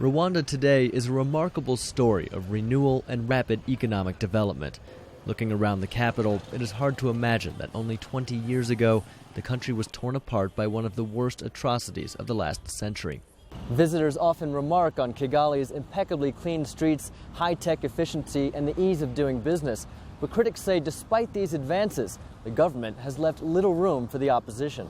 Rwanda Today is a remarkable story of renewal and rapid economic development. Looking around the capital, it is hard to imagine that only 20 years ago, the country was torn apart by one of the worst atrocities of the last century. Visitors often remark on Kigali's impeccably clean streets, high-tech efficiency, and the ease of doing business. But critics say despite these advances, the government has left little room for the opposition.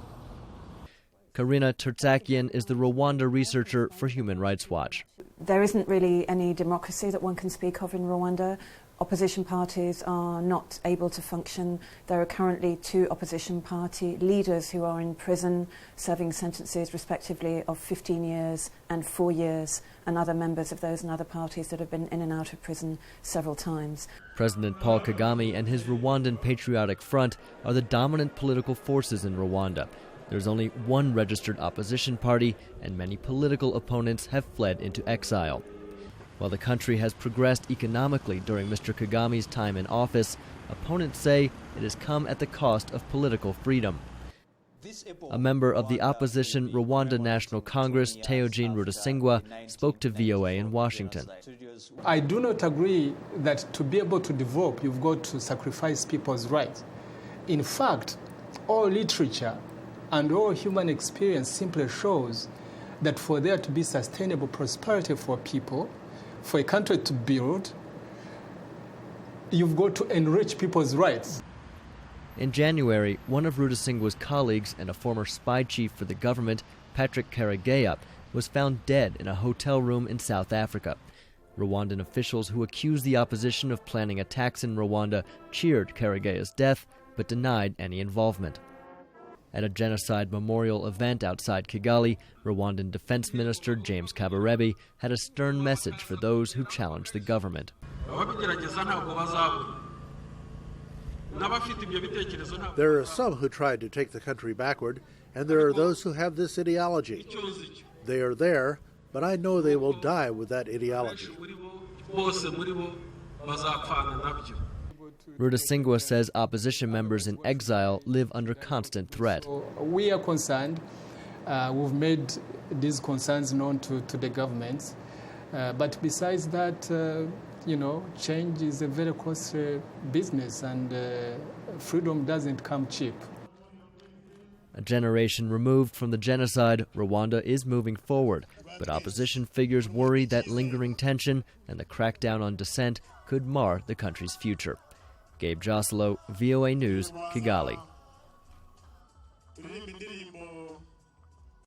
Karina Tertsakian is the Rwanda researcher for Human Rights Watch. There isn't really any democracy that one can speak of in Rwanda. Opposition parties are not able to function. There are currently 2 opposition party leaders who are in prison, serving sentences respectively of 15 years and 4 years, and other members of those and other parties that have been in and out of prison several times. President Paul Kagame and his Rwandan Patriotic Front are the dominant political forces in Rwanda. There's only one registered opposition party, and many political opponents have fled into exile. While the country has progressed economically during Mr. Kagame's time in office, opponents say it has come at the cost of political freedom. A member of the opposition Rwanda National Congress, Theogene Rudasingwa, spoke to VOA in Washington. I do not agree that to be able to develop, you've got to sacrifice people's rights. In fact, all literature and all human experience simply shows that for there to be sustainable prosperity for people, for a country to build, you've got to enrich people's rights. In January, one of Rudasingwa's colleagues and a former spy chief for the government, Patrick Karegeya, was found dead in a hotel room in South Africa. Rwandan officials who accused the opposition of planning attacks in Rwanda cheered Karegeya's death, but denied any involvement. At a genocide memorial event outside Kigali, Rwandan Defense Minister James Kabarebe had a stern message for those who challenge the government. There are some who tried to take the country backward, and there are those who have this ideology. They are there, but I know they will die with that ideology. Rudasingwa says opposition members in exile live under constant threat. We are concerned. We've made these concerns known to the government. But besides that, change is a very costly business, and freedom doesn't come cheap. A generation removed from the genocide, Rwanda is moving forward, but opposition figures worry that lingering tension and the crackdown on dissent could mar the country's future. Gabe Joselo, VOA News, Kigali.